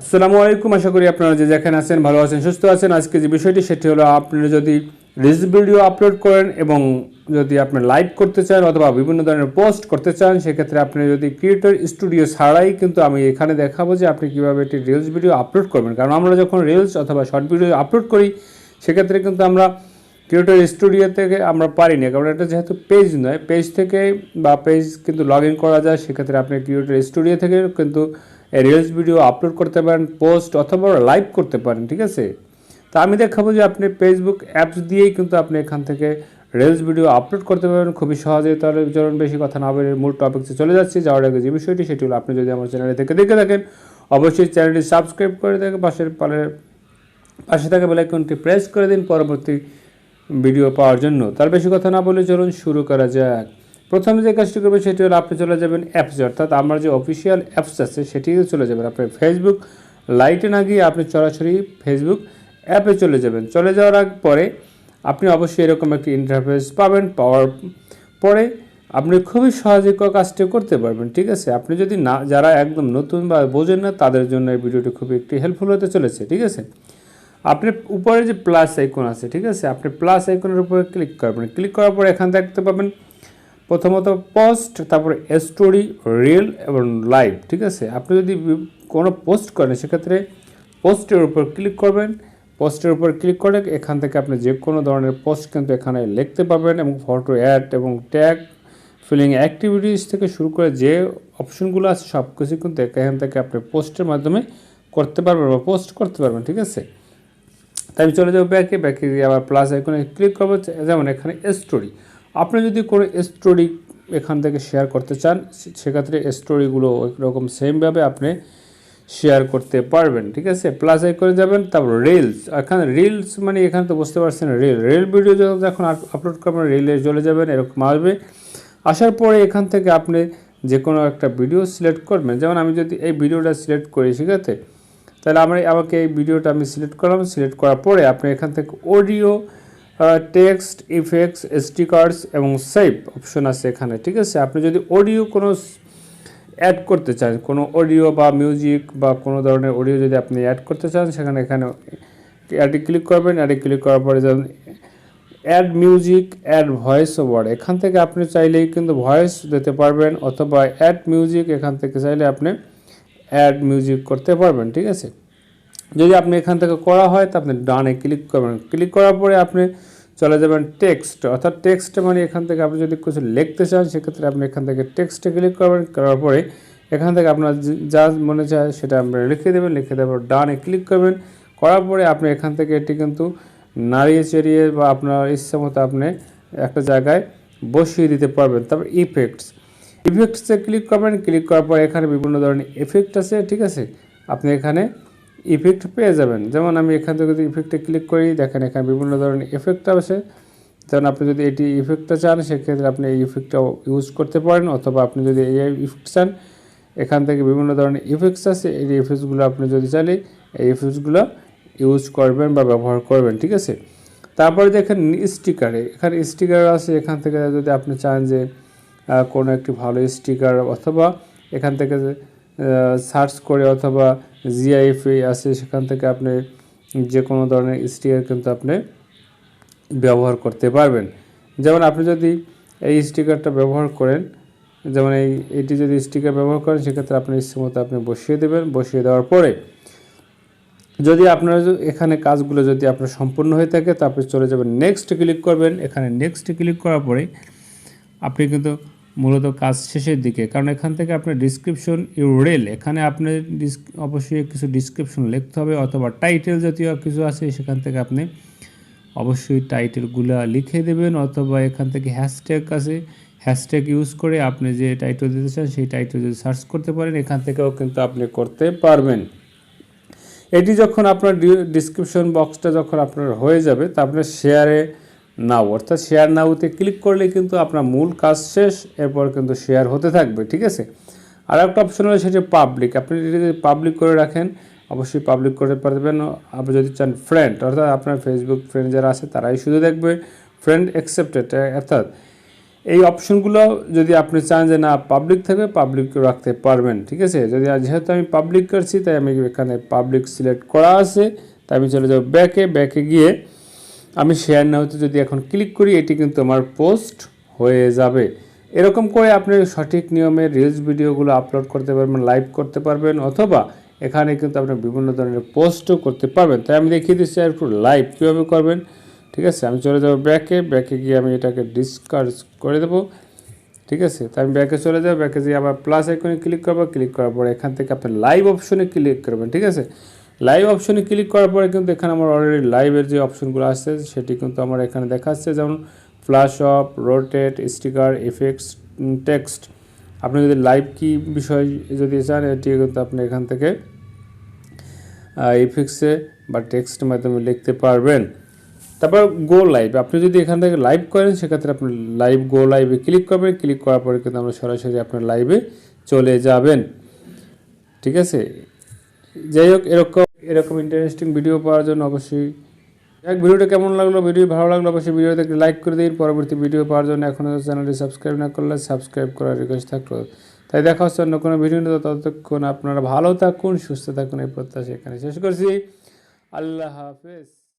আসসালামু আলাইকুম। আশা করি আপনারা যে যেখানে আছেন ভালো আছেন, সুস্থ আছেন। আজকে যে বিষয়টি সেটি হলো, আপনারা যদি রিলস ভিডিও আপলোড করেন এবং যদি আপনি লাইভ করতে চান অথবা বিভিন্ন ধরনের পোস্ট করতে চান, সেক্ষেত্রে আপনি যদি ক্রিয়েটর স্টুডিও ছাড়াই কিন্তু আমি এখানে দেখাবো যে আপনি কীভাবে একটি রিলস ভিডিও আপলোড করবেন। কারণ আমরা যখন রিলস অথবা শর্ট ভিডিও আপলোড করি সেক্ষেত্রে কিন্তু আমরা ক্রিয়েটর স্টুডিও থেকে আমরা পারি না, কারণ এটা যেহেতু পেজ নয়, পেজ থেকে বা পেজ কিন্তু লগ ইন করা যায়। সেক্ষেত্রে আপনি ক্রিয়েটর স্টুডিও থেকে কিন্তু রিলস ভিডিও আপলোড করতে পারেন, পোস্ট অথবা লাইভ করতে পারেন, ঠিক আছে। তো আমি দেখাবো যে আপনি ফেসবুক অ্যাপস দিয়েই কিন্তু আপনি এখান থেকে রিলস ভিডিও আপলোড করতে পারবেন খুবই সহজেই। তাহলে চলুন বেশি কথা না বলে মূল টপিকসে চলে যাচ্ছি। যাওয়ার আগে যে বিষয়টি সেটি হলো, আপনি যদি আমার চ্যানেল থেকে দেখে থাকেন অবশ্যই চ্যানেলটি সাবস্ক্রাইব করে দেখে পাশে থাকা বেল আইকনটি প্রেস করে দিন পরবর্তী ভিডিও পাওয়ার জন্য। তার বেশি কথা না বলে চলুন শুরু করা যাক। প্রথমে যে কাজটি করবে সেটি হলো, আপনি চলে যাবেন অ্যাপসে, অর্থাৎ আমার যে অফিসিয়াল অ্যাপস আছে সেটিতে চলে যাবেন। আপনি ফেসবুক লাইটে না গিয়ে আপনি সরাসরি ফেসবুক অ্যাপে চলে যাবেন। চলে যাওয়ার পরে আপনি অবশ্যই এরকম একটি ইন্টারফেস পাবেন। পাওয়ার পরে আপনি খুবই সহজে কাজটি করতে পারবেন, ঠিক আছে। আপনি যদি না, যারা একদম নতুন বা বোঝেন না, তাদের জন্য এই ভিডিওটি খুবই একটি হেল্পফুল হতে চলেছে, ঠিক আছে। আপনি উপরে যে প্লাস আইকন আছে, ঠিক আছে, আপনি প্লাস আইকনের উপরে ক্লিক করবেন। ক্লিক করার পরে এখান দেখতে পাবেন প্রথমত পোস্ট, তারপরে স্টোরি, রিল এবং লাইভ, ঠিক আছে। আপনি যদি কোনো পোস্ট করেন সেক্ষেত্রে পোস্টের উপর ক্লিক করবেন। পোস্টের উপর ক্লিক করে এখান থেকে আপনি যে কোনো ধরনের পোস্ট কিন্তু এখানে লিখতে পারবেন, এবং ফটো অ্যাড এবং ট্যাগ ফিলিং অ্যাক্টিভিটিস থেকে শুরু করে যে অপশনগুলো আছে সব কিছু কিন্তু এখান থেকে আপনি পোস্টের মাধ্যমে করতে পারবেন বা পোস্ট করতে পারবেন, ঠিক আছে। তাই আমি চলে যাবো ব্যাকে গিয়ে আবার প্লাস আইকনে ক্লিক করবো। যেমন এখানে স্টোরি, আপনি যদি কোনো স্টোরি এখান থেকে শেয়ার করতে চান সেক্ষেত্রে স্টোরিগুলো এরকম সেমভাবে আপনি শেয়ার করতে পারবেন, ঠিক আছে। প্লাস আইকনে যাবেন, তারপর রিলস। এখানে রিলস মানে এখানে তো বুঝতে পারছেন রিল ভিডিও যখন আপলোড করবেন রিলে চলে যাবেন, এরকম আসবে। আসার পরে এখান থেকে আপনি যে কোনো একটা ভিডিও সিলেক্ট করবেন। যেমন আমি যদি এই ভিডিওটা সিলেক্ট করি সেক্ষেত্রে তাহলে আমাকে এই ভিডিওটা আমি সিলেক্ট করলাম। সিলেক্ট করার পরে আপনি এখান থেকে অডিও, টেক্সট, ইফেক্টস, স্টিকার্স এবং সেভ অপশন আছে এখানে, ঠিক আছে। আপনি যদি অডিও কোনো অ্যাড করতে চান, কোনো অডিও বা মিউজিক বা কোনো ধরনের অডিও যদি আপনি অ্যাড করতে চান, এখানে অ্যাডে ক্লিক করবেন। অ্যাডে ক্লিক করার পরে যেমন add music, add voice over, এখান থেকে আপনি চাইলেই কিন্তু ভয়েস দিতে পারবেন, অথবা অ্যাড মিউজিক এখান থেকে চাইলে আপনি অ্যাড মিউজিক করতে পারবেন, ঠিক আছে। যদি আপনি এখান থেকে করা হয় তো আপনি ডানে ক্লিক করবেন। ক্লিক করার পরে আপনি চলে যাবেন টেক্সট, অর্থাৎ টেক্সট মানে এখান থেকে আপনি যদি কিছু লিখতে চান সেক্ষেত্রে আপনি এখান থেকে টেক্সটে ক্লিক করবেন। করার পরে এখান থেকে আপনার যা মনে চায় সেটা আপনি লিখে দেবেন। লিখে দেওয়ার ডানে ক্লিক করবেন। করার পরে আপনি এখান থেকে এটি কিন্তু নাড়িয়ে চেড়িয়ে বা আপনার ইচ্ছা মতো আপনি একটা জায়গায় বসিয়ে দিতে পারবেন। তারপর ইফেক্টসে ক্লিক করবেন। ক্লিক করার পর এখানে বিভিন্ন ধরনের ইফেক্ট আছে, ঠিক আছে। আপনি এখানে ইফেক্ট পেয়ে যাবেন। যেমন আমি এখান থেকে যদি ইফেক্টে ক্লিক করি, দেখেন এখানে বিভিন্ন ধরনের ইফেক্ট আছে। যেমন আপনি যদি এটি ইফেক্টটা চান সেক্ষেত্রে আপনি এই ইফেক্টটাও ইউজ করতে পারেন, অথবা আপনি যদি এই ইফেক্ট চান এখান থেকে বিভিন্ন ধরনের ইফেক্টস আছে। এই ইফেক্টসগুলো আপনি যদি চাইলে এই ইফেক্টসগুলো ইউজ করবেন বা ব্যবহার করবেন, ঠিক আছে। তারপরে দেখেন স্টিকারে, এখানে স্টিকার আছে। এখান থেকে যদি আপনি চান যে কোনো একটি ভালো স্টিকার, অথবা এখান থেকে সার্চ করে, অথবা জিআইএফে আছে সেখান থেকে আপনি যে কোনো ধরনের স্টিকার কিন্তু আপনি ব্যবহার করতে পারবেন। যেমন আপনি যদি এই স্টিকারটা ব্যবহার করেন, যেমন এটি যদি স্টিকার ব্যবহার করেন সেক্ষেত্রে আপনি ইচ্ছে মতো আপনি বসিয়ে দেবেন। বসিয়ে দেওয়ার পরে যদি আপনার এখানে কাজগুলো যদি আপনার সম্পূর্ণ হয়ে থাকে তারপরে চলে যাবেন নেক্সট ক্লিক করবেন। এখানে নেক্সট ক্লিক করার পরে আপনি কিন্তু মূলত কাজ শেষের দিকে, কারণ এখান থেকে আপনার ডিসক্রিপশন ইউআরএল, এখানে আপনার অবশ্যই কিছু ডিসক্রিপশন লিখতে হবে, অথবা টাইটেল জাতীয় কিছু আছে সেখান থেকে আপনি অবশ্যই টাইটেলগুলো লিখে দেবেন, অথবা এখান থেকে হ্যাশট্যাগ আছে, হ্যাশট্যাগ ইউজ করে আপনি যে টাইটেল দিতে চান সেই টাইটেল যদি সার্চ করতে পারেন এখান থেকেও কিন্তু আপনি করতে পারবেন। এটি যখন আপনার ডিসক্রিপশন বক্সটা যখন আপনার হয়ে যাবে তা আপনার শেয়ারে নাও, অর্থাৎ শেয়ার নাওতে ক্লিক করলে কিন্তু আপনার মূল কাজ শেষ, এরপর কিন্তু শেয়ার হতে থাকবে, ঠিক আছে। আর একটা অপশন হলো সেটা পাবলিক। আপনি যদি পাবলিক করে রাখেন অবশ্যই পাবলিক করতে পারবেন। আপনি যদি চান ফ্রেন্ড, অর্থাৎ আপনার ফেসবুক ফ্রেন্ড যারা আছে তারাই শুধু দেখবে, ফ্রেন্ড অ্যাকসেপ্টেড, অর্থাৎ এই অপশনগুলো যদি আপনি চান যে না পাবলিক থাকবে, পাবলিক রাখতে পারবেন, ঠিক আছে। যদি যেহেতু আমি পাবলিক করছি তাই আমি এখানে পাবলিক সিলেক্ট করা আছে, তাই আমি চলে যাব ব্যাকে গিয়ে আমি শেয়ার নাওতে যদি এখন ক্লিক করি, এটি কিন্তু আমার পোস্ট হয়ে যাবে। এরকম করে আপনি সঠিক নিয়মে রিলস ভিডিওগুলো আপলোড করতে পারবেন, লাইভ করতে পারবেন, অথবা এখানে কিন্তু আপনি বিভিন্ন ধরনের পোস্টও করতে পারবেন। তাই আমি দেখিয়ে দিচ্ছি আর একটু লাইভ কীভাবে করবেন, ঠিক আছে। আমি চলে যাব ব্যাকে গিয়ে আমি এটাকে ডিসকার্জ করে দেবো, ঠিক আছে। তাই আমি ব্যাকে চলে যাব, ব্যাকে গিয়ে আবার প্লাস আইকনে ক্লিক করবো, ক্লিক করার পরে এখান থেকে আপনি লাইভ অপশনে ক্লিক করবেন, ঠিক আছে। লাইভ অপশনে ক্লিক করার পরে কিন্তু এখানে আমার অলরেডি লাইভের যে অপশনগুলো আসছে সেটি কিন্তু আমার এখানে দেখাচ্ছে, যেমন flash of, rotate, sticker, effects, text. আপনি যদি লাইভ কি বিষয় যদি চান এটি কিন্তু আপনি এখান থেকে ইফেক্টসে বা টেক্সটের মাধ্যমে লিখতে পারবেন। তারপর গো লাইভ, আপনি যদি এখান থেকে লাইভ করেন সেক্ষেত্রে আপনি লাইভ গো লাইভে ক্লিক করবেন, ক্লিক করার পরে কিন্তু আমরা সরাসরি আপনার লাইভে চলে যাবেন, ঠিক আছে। যাই হোক, এরকম ইন্টারেস্টিং ভিডিও পাওয়ার জন্য অবশ্যই ভিডিওটা কেমন লাগলো, ভিডিও ভালো লাগলো অবশ্যই ভিডিওতে একটি লাইক করে দিন। পরবর্তী ভিডিও পাওয়ার জন্য এখনও চ্যানেলটি সাবস্ক্রাইব না করলে সাবস্ক্রাইব করার রিকোয়েস্ট থাকলো। তাই দেখা হচ্ছে অন্য কোনো ভিডিও নিয়ে, ততক্ষণ আপনারা ভালো থাকুন, সুস্থ থাকুন, এই প্রত্যাশা এখানে শেষ করছি। আল্লাহ হাফেজ।